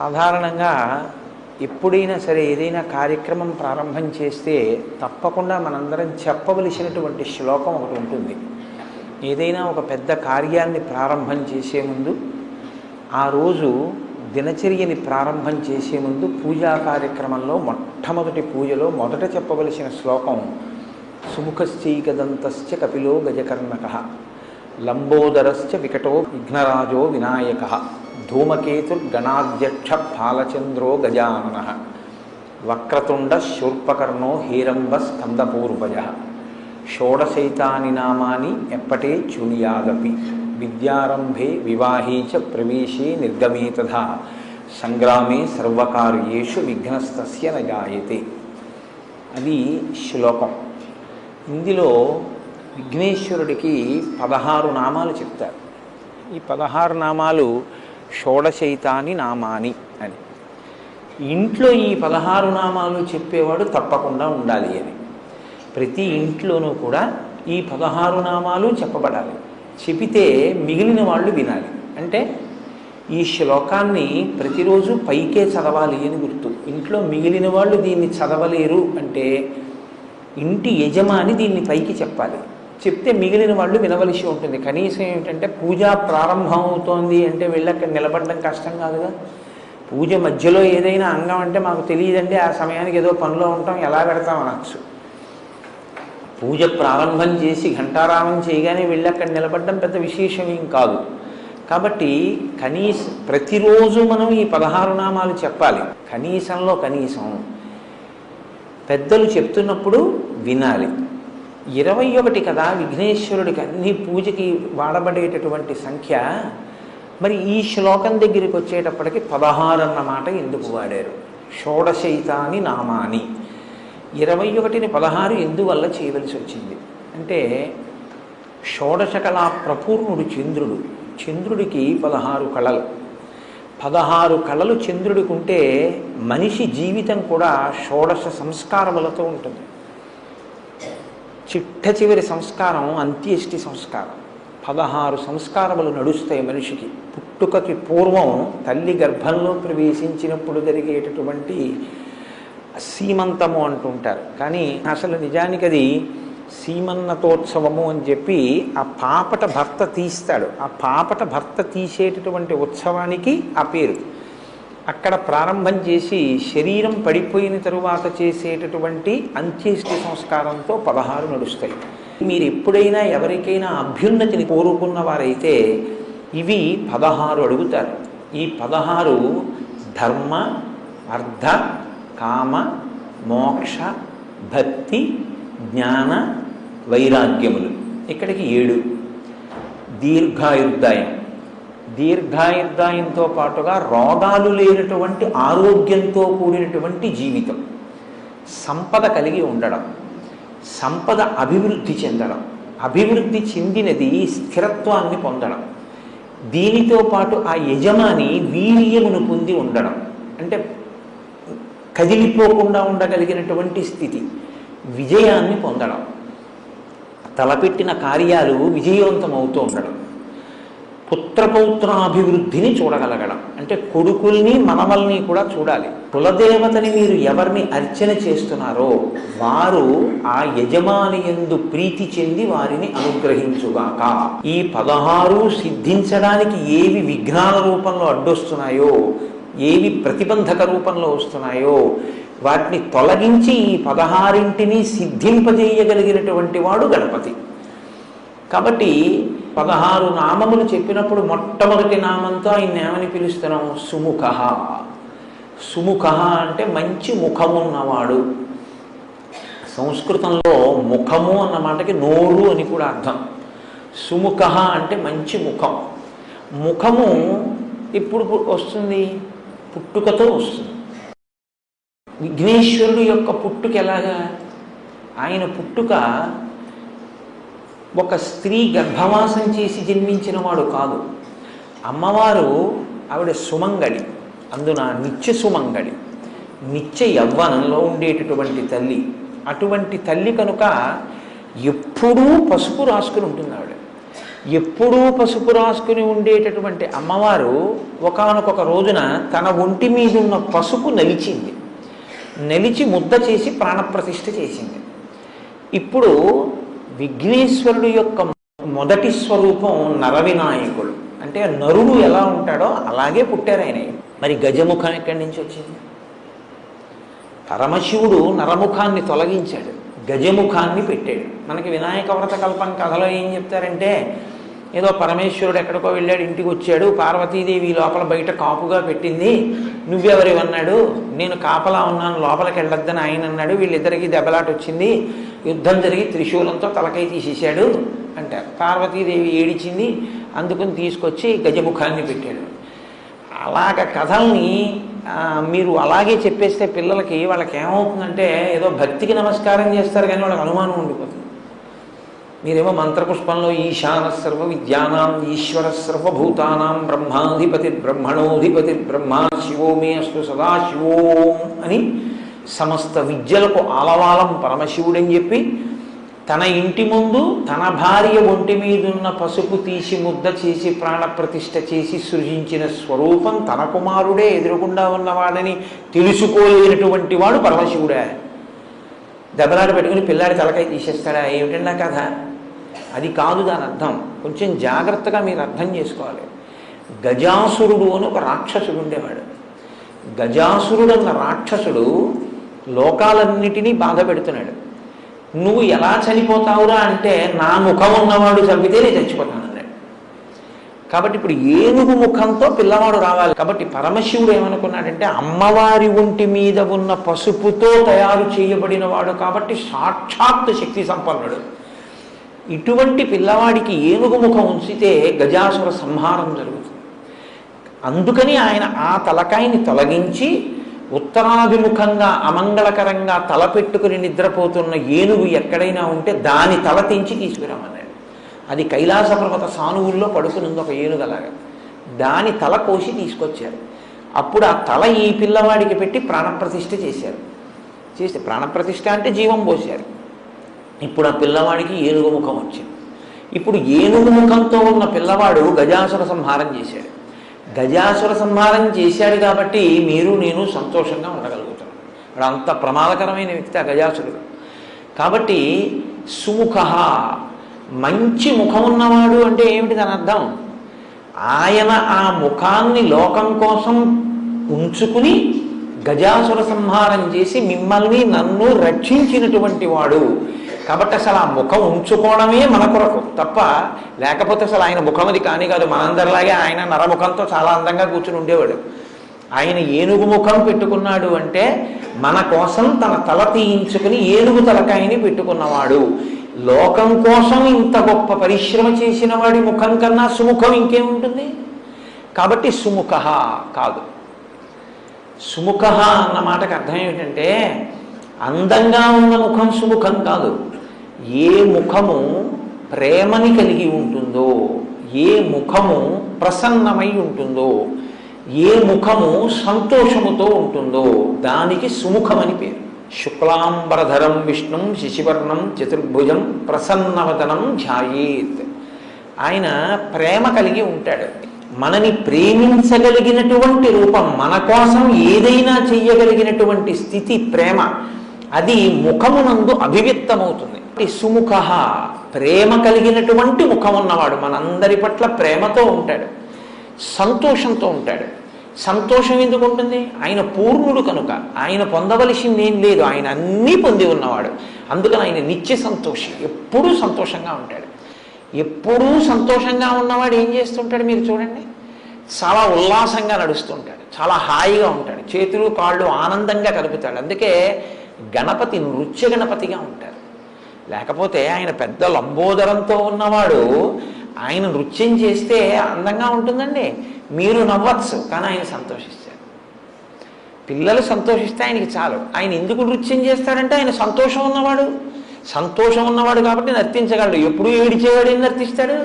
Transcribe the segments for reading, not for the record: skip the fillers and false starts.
సాధారణంగా ఎప్పుడైనా సరే ఏదైనా కార్యక్రమం ప్రారంభం చేస్తే తప్పకుండా మనందరం చెప్పవలసినటువంటి శ్లోకం ఒకటి ఉంటుంది. ఏదైనా ఒక పెద్ద కార్యాన్ని ప్రారంభం చేసే ముందు, ఆ రోజు దినచర్యని ప్రారంభం చేసే ముందు పూజా కార్యక్రమంలో మొట్టమొదటి పూజలో మొదట చెప్పవలసిన శ్లోకం సుముఖశ్చైకదంతశ్చ కపిలో గజకర్ణకః లంబోదరశ్చ వికటో విఘ్నరాజో వినాయకః ధూమకేతుర్గణాధ్యక్ష బాలచంద్రో గజాననః వక్రతుండ శూర్పకర్ణో హేరంబ స్కందపూర్వజః షోడశైతాని నామాని ఎప్పటే చునియాదపి విద్యారంభే వివాహే చ ప్రవేశే నిర్గమే తథా సంగ్రామే సర్వకార్యేషు విఘ్నస్తస్య న జాయతే. అది శ్లోకం. ఇందులో విఘ్నేశ్వరుడికి 16 నామాలు చెప్తారు. ఈ 16 నామాలు షోడశైతాని నామాని అని. ఇంట్లో ఈ 16 నామాలు చెప్పేవాడు తప్పకుండా ఉండాలి అని. ప్రతి ఇంట్లోనూ కూడా ఈ 16 నామాలు చెప్పబడాలి. చెబితే మిగిలిన వాళ్ళు వినాలి. అంటే ఈ శ్లోకాన్ని ప్రతిరోజు పైకే చదవాలి అని గుర్తు. ఇంట్లో మిగిలిన వాళ్ళు దీన్ని చదవలేరు అంటే ఇంటి యజమాని దీన్ని పైకి చెప్పాలి. చెప్తే మిగిలిన వాళ్ళు వినవలసి ఉంటుంది. కనీసం ఏమిటంటే పూజ ప్రారంభం అవుతోంది అంటే వెళ్ళి అక్కడ నిలబడడం కష్టం కాదుగా. పూజ మధ్యలో ఏదైనా అంగం అంటే మాకు తెలియదండి, ఆ సమయానికి ఏదో పనిలో ఉంటాం, ఎలా పెడతాం అనొచ్చు. పూజ ప్రారంభం చేసి ఘంటారామం చేయగానే వెళ్ళి అక్కడ నిలబడడం పెద్ద విశేషం ఏం కాదు. కాబట్టి ప్రతిరోజు మనం ఈ 16 నామాలు చెప్పాలి. కనీసంలో కనీసం పెద్దలు చెప్తున్నప్పుడు వినాలి. 21 కదా విఘ్నేశ్వరుడికి అన్ని పూజకి వాడబడేటటువంటి సంఖ్య. మరి ఈ శ్లోకం దగ్గరికి వచ్చేటప్పటికి 16 అన్నమాట ఎందుకు వాడారు? షోడశైతాని నామాని. 21ని 16 ఎందువల్ల చేయవలసి వచ్చింది అంటే షోడశ కళా ప్రపూర్ణుడు చంద్రుడు. చంద్రుడికి 16 కళలు. 16 కళలు చంద్రుడికి ఉంటే మనిషి జీవితం కూడా షోడశ సంస్కారములతో ఉంటుంది. చిట్ట చివరి సంస్కారం అంత్యేష్టి సంస్కారం. 16 సంస్కారములు నడుస్తాయి మనిషికి. పుట్టుకకి పూర్వం తల్లి గర్భంలో ప్రవేశించినప్పుడు జరిగేటటువంటి సీమంతము అంటుంటారు. కానీ అసలు నిజానికి అది సీమన్నతోత్సవము అని చెప్పి ఆ పాపట భర్త తీస్తాడు. ఆ పాపట భర్త తీసేటటువంటి ఉత్సవానికి ఆ పేరు. అక్కడ ప్రారంభం చేసి శరీరం పడిపోయిన తరువాత చేసేటటువంటి అంత్యేష్టి సంస్కారంతో 16 నడుస్తాయి. మీరు ఎప్పుడైనా ఎవరికైనా అభ్యున్నతిని కోరుకున్న వారైతే ఇవి 16 అడుగుతారు. ఈ 16 ధర్మ, అర్థ, కామ, మోక్ష, భక్తి, జ్ఞాన, వైరాగ్యములు. ఇక్కడికి 7. దీర్ఘాయుర్దాయం. దీర్ఘాయుర్దాయంతో పాటుగా రోగాలు లేనటువంటి ఆరోగ్యంతో కూడినటువంటి జీవితం. సంపద కలిగి ఉండడం, సంపద అభివృద్ధి చెందడం, అభివృద్ధి చెందినది స్థిరత్వాన్ని పొందడం, దీనితో పాటు ఆ యజమాని వీర్యమును పొంది ఉండడం, అంటే కదిలిపోకుండా ఉండగలిగినటువంటి స్థితి, విజయాన్ని పొందడం, తలపెట్టిన కార్యాలు విజయవంతం అవుతూ ఉండడం, పుత్రపౌత్రాభివృద్ధిని చూడగలగడం, అంటే కొడుకుల్ని మనవల్ని కూడా చూడాలి. కులదేవతని మీరు ఎవరిని అర్చన చేస్తున్నారో వారు ఆ యజమాని యందు ప్రీతి చెంది వారిని అనుగ్రహించుగాక. ఈ 16 సిద్ధించడానికి ఏవి విఘ్నాల రూపంలో అడ్డొస్తున్నాయో, ఏవి ప్రతిబంధక రూపంలో వస్తున్నాయో వాటిని తొలగించి ఈ 16ంటిని సిద్ధింపజేయగలిగినటువంటి వాడు గణపతి. కాబట్టి 16 నామములు చెప్పినప్పుడు మొట్టమొదటి నామంతో ఆయన ఏమని పిలుస్తున్నాం? సుముఖ. సుముఖ అంటే మంచి ముఖమున్నవాడు. సంస్కృతంలో ముఖము అన్న మాటకి నోరు అని కూడా అర్థం. సుముఖ అంటే మంచి ముఖం. ముఖము ఎప్పుడు వస్తుంది? పుట్టుకతో వస్తుంది. విఘ్నేశ్వరుడు యొక్క పుట్టుక ఎలాగా? ఆయన పుట్టుక ఒక స్త్రీ గర్భవాసం చేసి జన్మించిన వాడు కాదు. అమ్మవారు ఆవిడ సుమంగళి, అందున నిత్య సుమంగళి, నిత్య యవ్వనంలో ఉండేటటువంటి తల్లి. అటువంటి తల్లి కనుక ఎప్పుడూ పసుపు రాసుకుని ఉంటుంది ఆవిడ. ఎప్పుడూ పసుపు రాసుకుని ఉండేటటువంటి అమ్మవారు ఒకానొక రోజున తన ఒంటి మీద ఉన్న పసుపు నలిచింది. నలిచి ముద్ద చేసి ప్రాణప్రతిష్ఠ చేసింది. ఇప్పుడు విఘ్నేశ్వరుడు యొక్క మొదటి స్వరూపం నరవినాయకుడు. అంటే నరుడు ఎలా ఉంటాడో అలాగే పుట్టారు ఆయన. మరి గజముఖం ఎక్కడి నుంచి వచ్చింది? పరమశివుడు నరముఖాన్ని తొలగించాడు, గజముఖాన్ని పెట్టాడు. మనకి వినాయక వ్రత కల్పం కథలో ఏం చెప్తారంటే, ఏదో పరమేశ్వరుడు ఎక్కడికో వెళ్ళాడు, ఇంటికి వచ్చాడు, పార్వతీదేవి లోపల బయట కాపుగా పెట్టింది, నువ్వెవరివన్నాడు, నేను కాపలా ఉన్నాను లోపలికి వెళ్ళొద్దని ఆయన అన్నాడు, వీళ్ళిద్దరికీ దెబ్బలాట వచ్చింది, యుద్ధం జరిగి త్రిశూలంతో తలకై తీసేశాడు అంటారు. పార్వతీదేవి ఏడిచింది, అందుకుని తీసుకొచ్చి గజముఖాన్ని పెట్టాడు. అలాగ కథల్ని మీరు అలాగే చెప్పేస్తే పిల్లలకి వాళ్ళకి ఏమవుతుందంటే ఏదో భక్తికి నమస్కారం చేస్తారు కానీ వాళ్ళకి అనుమానం ఉండిపోతుంది. మీరేమో మంత్రపుష్పంలో ఈశాన సర్వ విద్యానాం ఈశ్వర సర్వభూతానాం బ్రహ్మాధిపతి బ్రహ్మణోధిపతి బ్రహ్మా శివో మే అస్తు సదాశివోం అని సమస్త విద్యలకు ఆలవాలం పరమశివుడని చెప్పి తన ఇంటి ముందు తన భార్య ఒంటి మీదున్న పసుపు తీసి ముద్ద చేసి ప్రాణప్రతిష్ఠ చేసి సృజించిన స్వరూపం తన కుమారుడే ఎదురుకుండా ఉన్నవాడని తెలుసుకోలేనటువంటి వాడు పరమశివుడే. దెబ్బలాట పెట్టుకుని పిల్లాడి తలకాయ తీసేస్తాడా? ఏమిటండి కథ? అది కాదు దాని అర్థం. కొంచెం జాగ్రత్తగా మీరు అర్థం చేసుకోవాలి. గజాసురుడు అని ఒక రాక్షసుడు ఉండేవాడు. గజాసురుడు అన్న రాక్షసుడు లోకాలన్నిటినీ బాధ పెడుతున్నాడు. నువ్వు ఎలా చనిపోతావురా అంటే, నా ముఖం ఉన్నవాడు చంపితే నేను చచ్చిపోతాను అన్నాడు. కాబట్టి ఇప్పుడు ఏనుగు ముఖంతో పిల్లవాడు రావాలి. కాబట్టి పరమశివుడు ఏమనుకున్నాడంటే, అమ్మవారి ఒంటి మీద ఉన్న పసుపుతో తయారు చేయబడిన వాడు కాబట్టి సాక్షాత్ శక్తి సంపన్నుడు. ఇటువంటి పిల్లవాడికి ఏనుగు ముఖం ఉంచితే గజాసుర సంహారం జరుగుతుంది. అందుకని ఆయన ఆ తలకాయని తొలగించి ఉత్తరాభిముఖంగా అమంగళకరంగా తల పెట్టుకుని నిద్రపోతున్న ఏనుగు ఎక్కడైనా ఉంటే దాని తల తెంచి తీసుకురామన్నాడు. అది కైలాస పర్వత సానువుల్లో పడుకునుంది ఒక ఏనుగలాగా. దాని తల కోసి తీసుకొచ్చారు. అప్పుడు ఆ తల ఈ పిల్లవాడికి పెట్టి ప్రాణప్రతిష్ఠ చేశారు. చేస్తే ప్రాణప్రతిష్ఠ అంటే జీవం పోశారు. ఇప్పుడు ఆ పిల్లవాడికి ఏనుగు ముఖం వచ్చింది. ఇప్పుడు ఏనుగు ముఖంతో ఉన్న పిల్లవాడు గజాసుర సంహారం చేశాడు. గజాసుర సంహారం చేశాడు కాబట్టి మీరు నేను సంతోషంగా ఉండగలుగుతాం. వాడు అంత ప్రమాదకరమైన వ్యక్తి ఆ గజాసురుడు. కాబట్టి సుముఖ, మంచి ముఖం ఉన్నవాడు అంటే ఏమిటి దాని అర్థం? ఆయన ఆ ముఖాన్ని లోకం కోసం ఉంచుకుని గజాసుర సంహారం చేసి మిమ్మల్ని నన్ను రక్షించినటువంటి వాడు. కాబట్టి అసలు ఆ ముఖం ఉంచుకోవడమే మన కొరకు తప్ప, లేకపోతే అసలు ఆయన ముఖం అది కాని కాదు. మనందరిలాగే ఆయన నరముఖంతో చాలా అందంగా కూర్చుని ఉండేవాడు. ఆయన ఏనుగు ముఖం పెట్టుకున్నాడు అంటే మన కోసం తన తల తీయించుకుని ఏనుగు తలకాయని పెట్టుకున్నవాడు. లోకం కోసం ఇంత గొప్ప పరిశ్రమ చేసిన వాడి ముఖం కన్నా సుముఖం ఇంకేముంటుంది? కాబట్టి సుముఖ కాదు. సుముఖ అన్న మాటకు అర్థం ఏమిటంటే, అందంగా ఉన్న ముఖం సుముఖం కాదు. ఏ ముఖము ప్రేమని కలిగి ఉంటుందో, ఏ ముఖము ప్రసన్నమై ఉంటుందో, ఏ ముఖము సంతోషముతో ఉంటుందో దానికి సుముఖమని పేరు. శుక్లాంబరధరం విష్ణుం శశివర్ణం చతుర్భుజం ప్రసన్నవదనం ధ్యాయేత్. ఆయన ప్రేమ కలిగి ఉంటాడు. మనని ప్రేమించగలిగినటువంటి రూపం, మన కోసం ఏదైనా చెయ్యగలిగినటువంటి స్థితి ప్రేమ, అది ముఖమునందు అభివ్యక్తమవుతుంది. సుముఖ, ప్రేమ కలిగినటువంటి ముఖం ఉన్నవాడు మనందరి పట్ల ప్రేమతో ఉంటాడు, సంతోషంతో ఉంటాడు. సంతోషం ఎందుకు ఉంటుంది? ఆయన పూర్ణుడు కనుక ఆయన పొందవలసింది ఏం లేదు, ఆయన అన్నీ పొంది ఉన్నవాడు. అందుకని ఆయన నిత్య సంతోషి, ఎప్పుడూ సంతోషంగా ఉంటాడు. ఎప్పుడూ సంతోషంగా ఉన్నవాడు ఏం చేస్తుంటాడు మీరు చూడండి, చాలా ఉల్లాసంగా నడుస్తుంటాడు, చాలా హాయిగా ఉంటాడు, చేతులు కాళ్ళు ఆనందంగా కలుపుతాడు. అందుకే గణపతి నృత్య గణపతిగా ఉంటారు. లేకపోతే ఆయన పెద్ద లంబోదరంతో ఉన్నవాడు ఆయన నృత్యం చేస్తే అందంగా ఉంటుందండి. మీరు నవ్వచ్చు కానీ ఆయన సంతోషిస్తారు. పిల్లలు సంతోషిస్తే ఆయనకి చాలు. ఆయన ఎందుకు నృత్యం చేస్తాడంటే ఆయన సంతోషం ఉన్నవాడు. సంతోషం ఉన్నవాడు కాబట్టి నర్తించగలడు. ఎప్పుడు ఏడిచేవాడు ఏం నర్తిస్తాడు?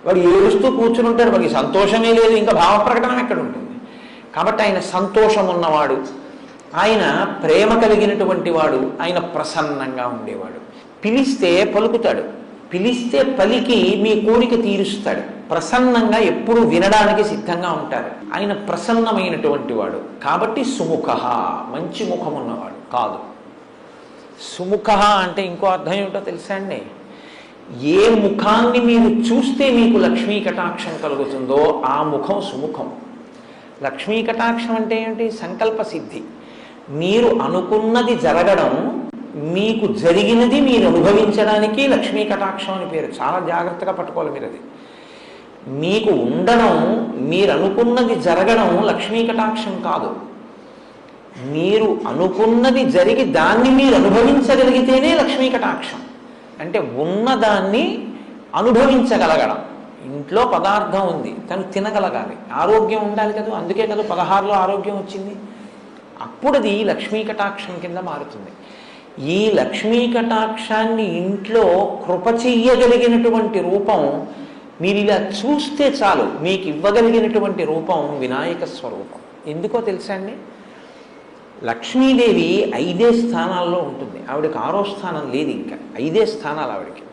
వాడు ఏడుస్తూ కూర్చుని ఉంటాడు, వాడికి సంతోషమే లేదు, ఇంకా భావ ప్రకటన ఎక్కడ ఉంటుంది? కాబట్టి ఆయన సంతోషం ఉన్నవాడు, ఆయన ప్రేమ కలిగినటువంటి వాడు, ఆయన ప్రసన్నంగా ఉండేవాడు. పిలిస్తే పలుకుతాడు, పిలిస్తే పలికి మీ కోరిక తీరుస్తాడు. ప్రసన్నంగా ఎప్పుడూ వినడానికి సిద్ధంగా ఉంటారు. ఆయన ప్రసన్నమైనటువంటి వాడు కాబట్టి సుముఖ, మంచి ముఖం ఉన్నవాడు కాదు. సుముఖ అంటే ఇంకో అర్థం ఏమిటో తెలుసా అండి? ఏ ముఖాన్ని మీరు చూస్తే మీకు లక్ష్మీ కటాక్షం కలుగుతుందో ఆ ముఖం సుముఖం. లక్ష్మీ కటాక్షం అంటే ఏంటి? సంకల్ప సిద్ధి. మీరు అనుకున్నది జరగడం, మీకు జరిగినది మీరు అనుభవించడానికి లక్ష్మీ కటాక్షం అని పేరు. చాలా జాగ్రత్తగా పట్టుకోవాలి మీరు. అది మీకు ఉండడం, మీరు అనుకున్నది జరగడం లక్ష్మీ కటాక్షం కాదు. మీరు అనుకున్నది జరిగి దాన్ని మీరు అనుభవించగలిగితేనే లక్ష్మీ కటాక్షం. అంటే ఉన్నదాన్ని అనుభవించగలగడం. ఇంట్లో పదార్థం ఉంది, తను తినగలగాలి, ఆరోగ్యం ఉండాలి కదా. అందుకే కదా 16లో ఆరోగ్యం వచ్చింది. అప్పుడు అది లక్ష్మీ కటాక్షం కింద మారుతుంది. ఈ లక్ష్మీ కటాక్షాన్ని ఇంట్లో కృప చెయ్యగలిగినటువంటి రూపం మీరు ఇలా చూస్తే చాలు, మీకు ఇవ్వగలిగినటువంటి రూపం వినాయక స్వరూపం. ఎందుకో తెలుసా అండి? లక్ష్మీదేవి 5 స్థానాల్లో ఉంటుంది. ఆవిడకి 6వ స్థానం లేదు, ఇంకా 5 స్థానాలు ఆవిడకి.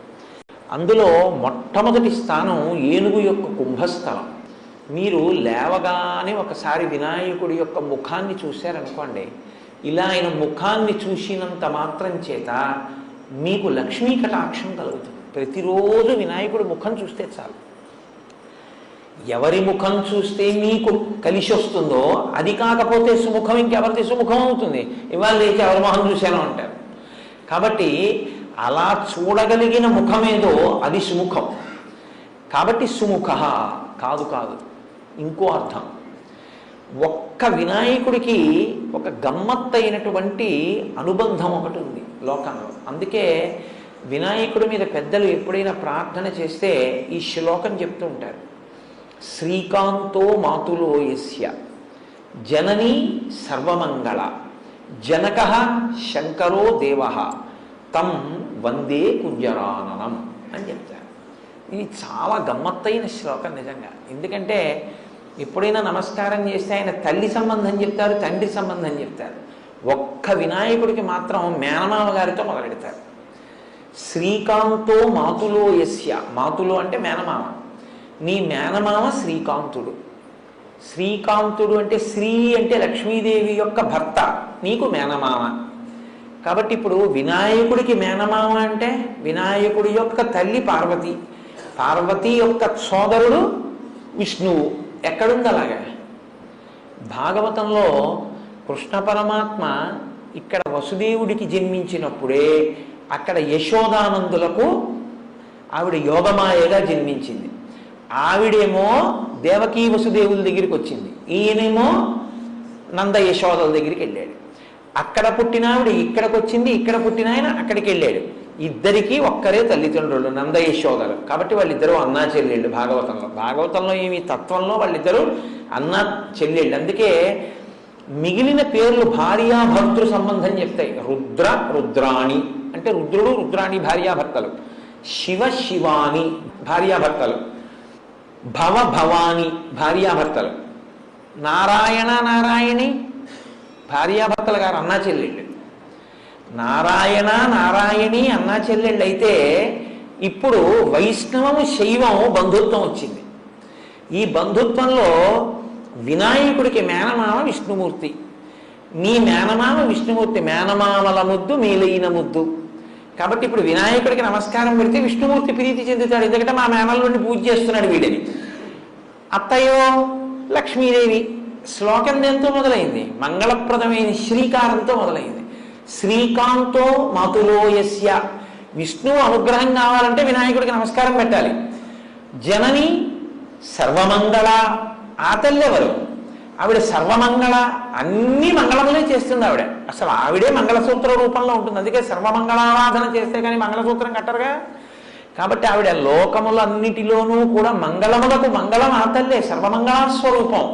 అందులో మొట్టమొదటి స్థానం ఏనుగు యొక్క కుంభస్థలం. మీరు లేవగానే ఒకసారి వినాయకుడి యొక్క ముఖాన్ని చూశారనుకోండి, ఇలా ఆయన ముఖాన్ని చూసినంత మాత్రం చేత మీకు లక్ష్మీ కటాక్షం కలుగుతుంది. ప్రతిరోజు వినాయకుడి ముఖం చూస్తే చాలు. ఎవరి ముఖం చూస్తే మీకు కలిసి వస్తుందో అది కాకపోతే సుముఖం ఇంకెవరిది సుముఖం అవుతుంది? ఇవాళ లేచి ఎవరి ముఖం చూశానో అంటారు. కాబట్టి అలా చూడగలిగిన ముఖమేదో అది సుముఖం. కాబట్టి సుముఖ కాదు కాదు, ఇంకో అర్థం. ఒక్క వినాయకుడికి ఒక గమ్మత్తైనటువంటి అనుబంధం ఒకటి ఉంది లోకంలో. అందుకే వినాయకుడి మీద పెద్దలు ఎప్పుడైనా ప్రార్థన చేస్తే ఈ శ్లోకం చెప్తూ ఉంటారు. శ్రీకాంతో మాతులో యస్య జననీ సర్వమంగళ జనక శంకరో దేవ తం వందే కుంజరాననం అని చెప్తారు. ఇది చాలా గమ్మత్తైన శ్లోకం నిజంగా. ఎందుకంటే ఎప్పుడైనా నమస్కారం చేస్తే ఆయన తల్లి సంబంధం చెప్తారు, తండ్రి సంబంధం చెప్తారు. ఒక్క వినాయకుడికి మాత్రం మేనమామ గారితో మొదలెడతారు. శ్రీకాంతో మాతులో యస్య, మాతులో అంటే మేనమామ, నీ మేనమామ శ్రీకాంతుడు. శ్రీకాంతుడు అంటే శ్రీ అంటే లక్ష్మీదేవి యొక్క భర్త, నీకు మేనమామ. కాబట్టి ఇప్పుడు వినాయకుడికి మేనమామ అంటే వినాయకుడి యొక్క తల్లి పార్వతి, పార్వతి యొక్క సోదరుడు విష్ణువు. ఎక్కడుంది అలాగా? భాగవతంలో కృష్ణ పరమాత్మ ఇక్కడ వసుదేవుడికి జన్మించినప్పుడే అక్కడ యశోదానందులకు ఆవిడ యోగమాయగా జన్మించింది. ఆవిడేమో దేవకీ వసుదేవుల దగ్గరికి వచ్చింది, ఈయనేమో నంద యశోదల దగ్గరికి వెళ్ళాడు. అక్కడ పుట్టిన ఆవిడ ఇక్కడికి వచ్చింది, ఇక్కడ పుట్టిన ఆయన అక్కడికి వెళ్ళాడు. ఇద్దరికీ ఒక్కరే తల్లిదండ్రులు నంద యశోదలు. కాబట్టి వాళ్ళిద్దరూ అన్నా చెల్లెళ్ళు. భాగవతంలో ఏమి తత్వంలో వాళ్ళిద్దరూ అన్నా చెల్లెళ్ళు. అందుకే మిగిలిన పేర్లు భార్యాభర్తృ సంబంధం చెప్తాయి. రుద్ర రుద్రాణి అంటే రుద్రుడు రుద్రాణి భార్యాభర్తలు, శివ శివాని భార్యాభర్తలు, భవ భవాని భార్యాభర్తలు, నారాయణ నారాయణి భార్యాభర్తలు గారు అన్నా చెల్లెళ్ళు. నారాయణ నారాయణి అన్నా చెల్లెళ్ళు అయితే ఇప్పుడు వైష్ణవము శైవము బంధుత్వం వచ్చింది. ఈ బంధుత్వంలో వినాయకుడికి మేనమామ విష్ణుమూర్తి, నీ మేనమామ విష్ణుమూర్తి, మేనమామల ముద్దు మేలైన ముద్దు. కాబట్టి ఇప్పుడు వినాయకుడికి నమస్కారం పెడితే విష్ణుమూర్తి ప్రీతి చెందుతాడు. ఎందుకంటే మా మేనల్లోని పూజ చేస్తున్నాడు వీడిని. అత్తయ్యో లక్ష్మీదేవి. శ్లోకం దేంతో మొదలైంది? మంగళప్రదమైన శ్రీకారంతో మొదలైంది. శ్రీకాంతో మాతులో యస్య, విష్ణువు అనుగ్రహం కావాలంటే వినాయకుడికి నమస్కారం పెట్టాలి. జనని సర్వమంగళ, ఆ తల్లి ఎవరు? ఆవిడ సర్వమంగళ, అన్ని మంగళములే చేస్తుంది ఆవిడ. అసలు ఆవిడే మంగళసూత్ర రూపంలో ఉంటుంది. అందుకే సర్వమంగళారాధన చేస్తే కానీ మంగళసూత్రం కట్టరుగా. కాబట్టి ఆవిడ లోకములన్నిటిలోనూ కూడా మంగళములకు మంగళం ఆ తల్లే, సర్వమంగళాస్వరూపం.